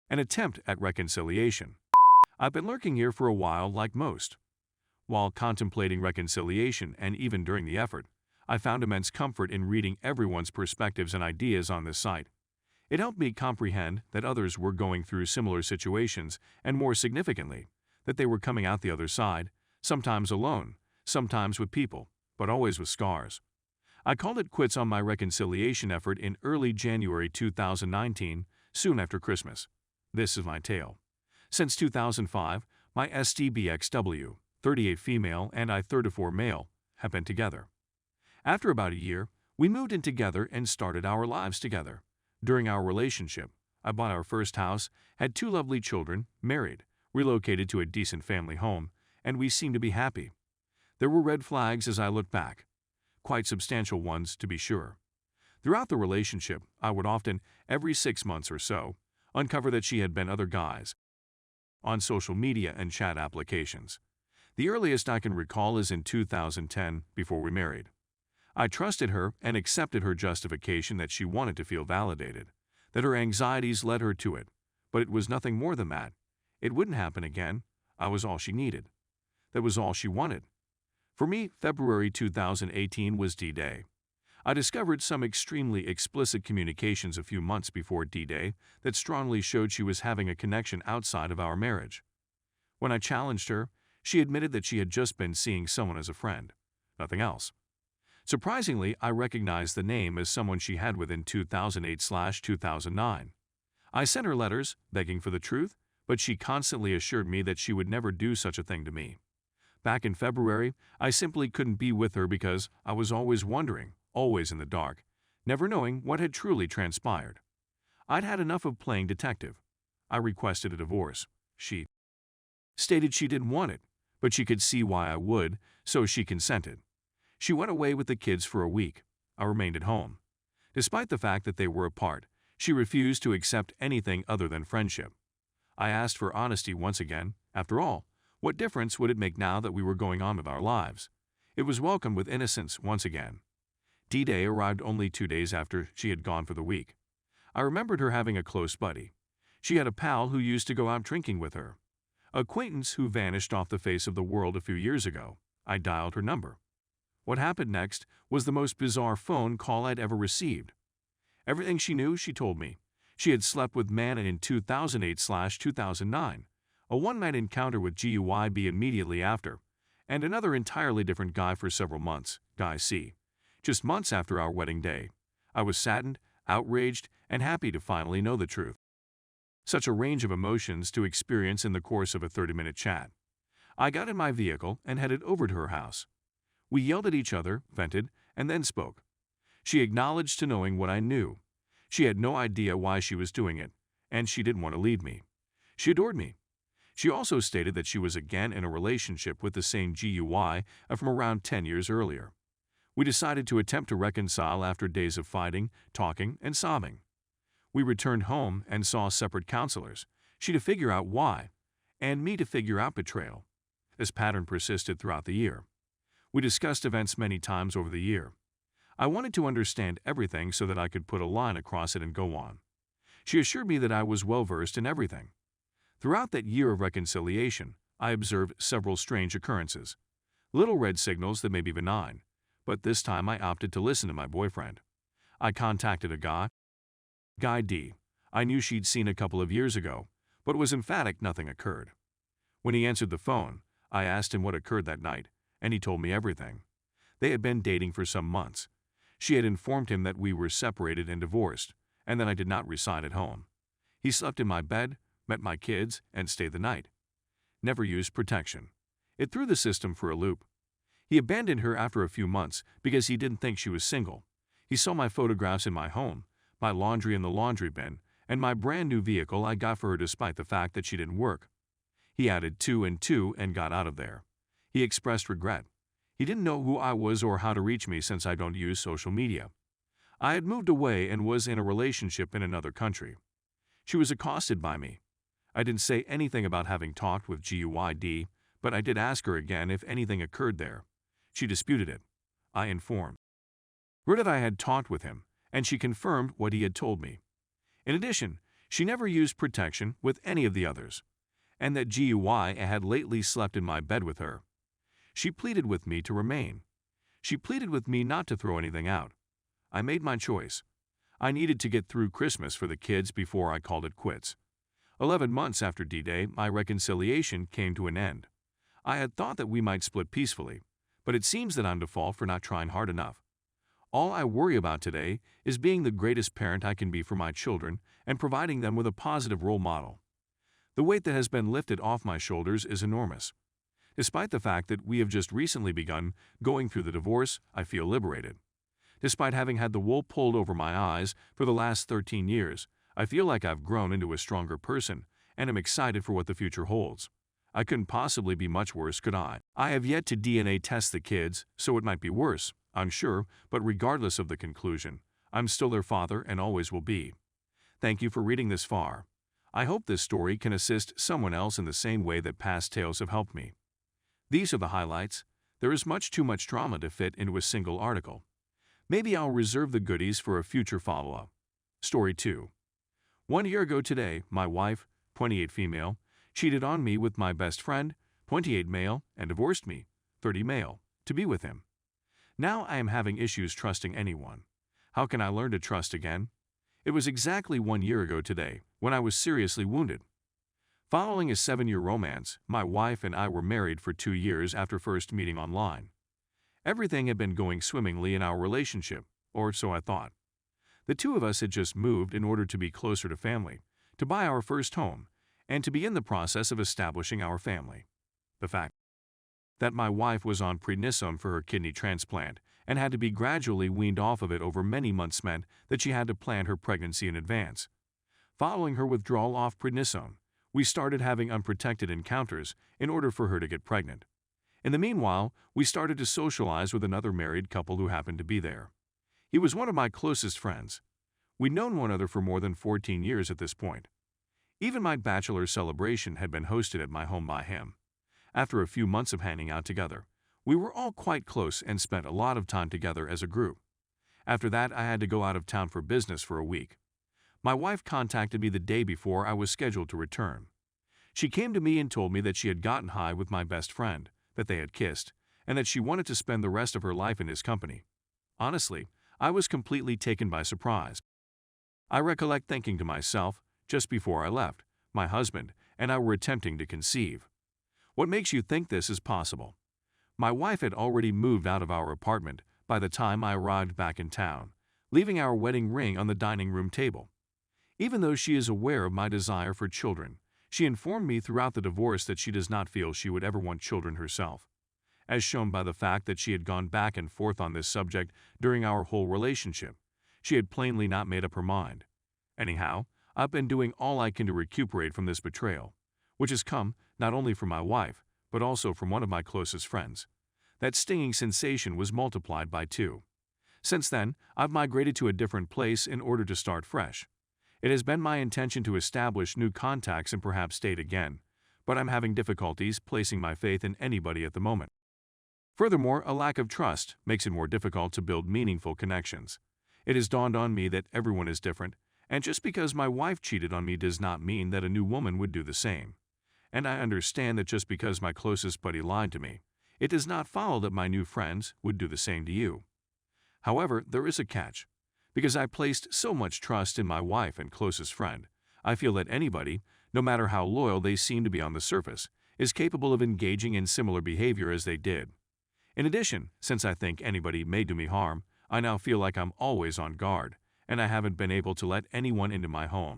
An attempt at reconciliation. I've been lurking here for a while like most. While contemplating reconciliation and even during the effort, I found immense comfort in reading everyone's perspectives and ideas on this site. It helped me comprehend that others were going through similar situations and, more significantly, that they were coming out the other side, sometimes alone, sometimes with people, but always with scars. I called it quits on my reconciliation effort in early January 2019, soon after Christmas. This is my tale. Since 2005, my STBXW, 38 female and I 34 male, have been together. After about a year, we moved in together and started our lives together. During our relationship, I bought our first house, had 2 lovely children, married, relocated to a decent family home, and we seemed to be happy. There were red flags as I look back. Quite substantial ones, to be sure. Throughout the relationship, I would often, every 6 months or so, uncover that she had been other guys on social media and chat applications. The earliest I can recall is in 2010, before we married. I trusted her and accepted her justification that she wanted to feel validated, that her anxieties led her to it, but it was nothing more than that. It wouldn't happen again. I was all she needed. That was all she wanted. For me, February 2018 was D-Day. I discovered some extremely explicit communications a few months before D-Day that strongly showed she was having a connection outside of our marriage. When I challenged her, she admitted that she had just been seeing someone as a friend, nothing else. Surprisingly, I recognized the name as someone she had with in 2008/2009. I sent her letters, begging for the truth, but she constantly assured me that she would never do such a thing to me. Back in February, I simply couldn't be with her because I was always wondering, always in the dark, never knowing what had truly transpired. I'd had enough of playing detective. I requested a divorce. She stated she didn't want it, but she could see why I would, so she consented. She went away with the kids for a week. I remained at home. Despite the fact that they were apart, she refused to accept anything other than friendship. I asked for honesty once again. After all, what difference would it make now that we were going on with our lives? It was welcomed with innocence once again. D-Day arrived only 2 days after she had gone for the week. I remembered her having a close buddy. She had a pal who used to go out drinking with her. Acquaintance who vanished off the face of the world a few years ago. I dialed her number. What happened next was the most bizarre phone call I'd ever received. Everything she knew, she told me. She had slept with man in 2008/2009, a one-night encounter with GUIB immediately after, and another entirely different guy for several months, guy C. Just months after our wedding day. I was saddened, outraged, and happy to finally know the truth. Such a range of emotions to experience in the course of a 30-minute chat. I got in my vehicle and headed over to her house. We yelled at each other, vented, and then spoke. She acknowledged to knowing what I knew. She had no idea why she was doing it, and she didn't want to leave me. She adored me. She also stated that she was again in a relationship with the same GUI from around 10 years earlier. We decided to attempt to reconcile after days of fighting, talking, and sobbing. We returned home and saw separate counselors, she to figure out why, and me to figure out betrayal. This pattern persisted throughout the year. We discussed events many times over the year. I wanted to understand everything so that I could put a line across it and go on. She assured me that I was well-versed in everything. Throughout that year of reconciliation, I observed several strange occurrences. Little red signals that may be benign, but this time I opted to listen to my boyfriend. I contacted a guy D. I knew she'd seen a couple of years ago, but was emphatic nothing occurred. When he answered the phone, I asked him what occurred that night, and he told me everything. They had been dating for some months. She had informed him that we were separated and divorced, and that I did not reside at home. He slept in my bed, met my kids, and stayed the night. Never used protection. It threw the system for a loop. He abandoned her after a few months because he didn't think she was single. He saw my photographs in my home, my laundry in the laundry bin, and my brand new vehicle I got for her despite the fact that she didn't work. He added 2 and 2 and got out of there. He expressed regret. He didn't know who I was or how to reach me since I don't use social media. I had moved away and was in a relationship in another country. She was accosted by me. I didn't say anything about having talked with GUID, but I did ask her again if anything occurred there. She disputed it. I informed her that I had talked with him, and she confirmed what he had told me. In addition, She never used protection with any of the others, and that GUI had lately slept in my bed with her. She pleaded with me to remain. She pleaded with me not to throw anything out. I made my choice. I needed to get through Christmas for the kids before I called it quits. 11 months after D-Day, my reconciliation came to an end. I had thought that we might split peacefully, but it seems that I'm to fault for not trying hard enough. All I worry about today is being the greatest parent I can be for my children and providing them with a positive role model. The weight that has been lifted off my shoulders is enormous. Despite the fact that we have just recently begun going through the divorce, I feel liberated. Despite having had the wool pulled over my eyes for the last 13 years, I feel like I've grown into a stronger person and am excited for what the future holds. I couldn't possibly be much worse, could I? I have yet to DNA test the kids, so it might be worse, I'm sure, but regardless of the conclusion, I'm still their father and always will be. Thank you for reading this far. I hope this story can assist someone else in the same way that past tales have helped me. These are the highlights. There is much too much drama to fit into a single article. Maybe I'll reserve the goodies for a future follow-up. Story 2. 1 year ago today, my wife, 28 female, cheated on me with my best friend, 28 male, and divorced me, 30 male, to be with him. Now I am having issues trusting anyone. How can I learn to trust again? It was exactly 1 year ago today when I was seriously wounded. Following a 7-year romance, my wife and I were married for 2 years after first meeting online. Everything had been going swimmingly in our relationship, or so I thought. The two of us had just moved in order to be closer to family, to buy our first home, and to be in the process of establishing our family. The fact that my wife was on prednisone for her kidney transplant and had to be gradually weaned off of it over many months meant that she had to plan her pregnancy in advance. Following her withdrawal off prednisone, we started having unprotected encounters in order for her to get pregnant. In the meanwhile, we started to socialize with another married couple who happened to be there. He was one of my closest friends. We'd known one another for more than 14 years at this point. Even my bachelor celebration had been hosted at my home by him. After a few months of hanging out together, we were all quite close and spent a lot of time together as a group. After that, I had to go out of town for business for a week. My wife contacted me the day before I was scheduled to return. She came to me and told me that she had gotten high with my best friend, that they had kissed, and that she wanted to spend the rest of her life in his company. Honestly, I was completely taken by surprise. I recollect thinking to myself, just before I left, my husband and I were attempting to conceive. What makes you think this is possible? My wife had already moved out of our apartment by the time I arrived back in town, leaving our wedding ring on the dining room table. Even though she is aware of my desire for children, she informed me throughout the divorce that she does not feel she would ever want children herself, as shown by the fact that she had gone back and forth on this subject during our whole relationship. She had plainly not made up her mind. Anyhow, I've been doing all I can to recuperate from this betrayal, which has come not only from my wife, but also from one of my closest friends. That stinging sensation was multiplied by 2. Since then, I've migrated to a different place in order to start fresh. It has been my intention to establish new contacts and perhaps date again, but I'm having difficulties placing my faith in anybody at the moment. Furthermore, a lack of trust makes it more difficult to build meaningful connections. It has dawned on me that everyone is different, and just because my wife cheated on me does not mean that a new woman would do the same. And I understand that just because my closest buddy lied to me, it does not follow that my new friends would do the same to you. However, there is a catch. Because I placed so much trust in my wife and closest friend, I feel that anybody, no matter how loyal they seem to be on the surface, is capable of engaging in similar behavior as they did. In addition, since I think anybody may do me harm, I now feel like I'm always on guard, and I haven't been able to let anyone into my home.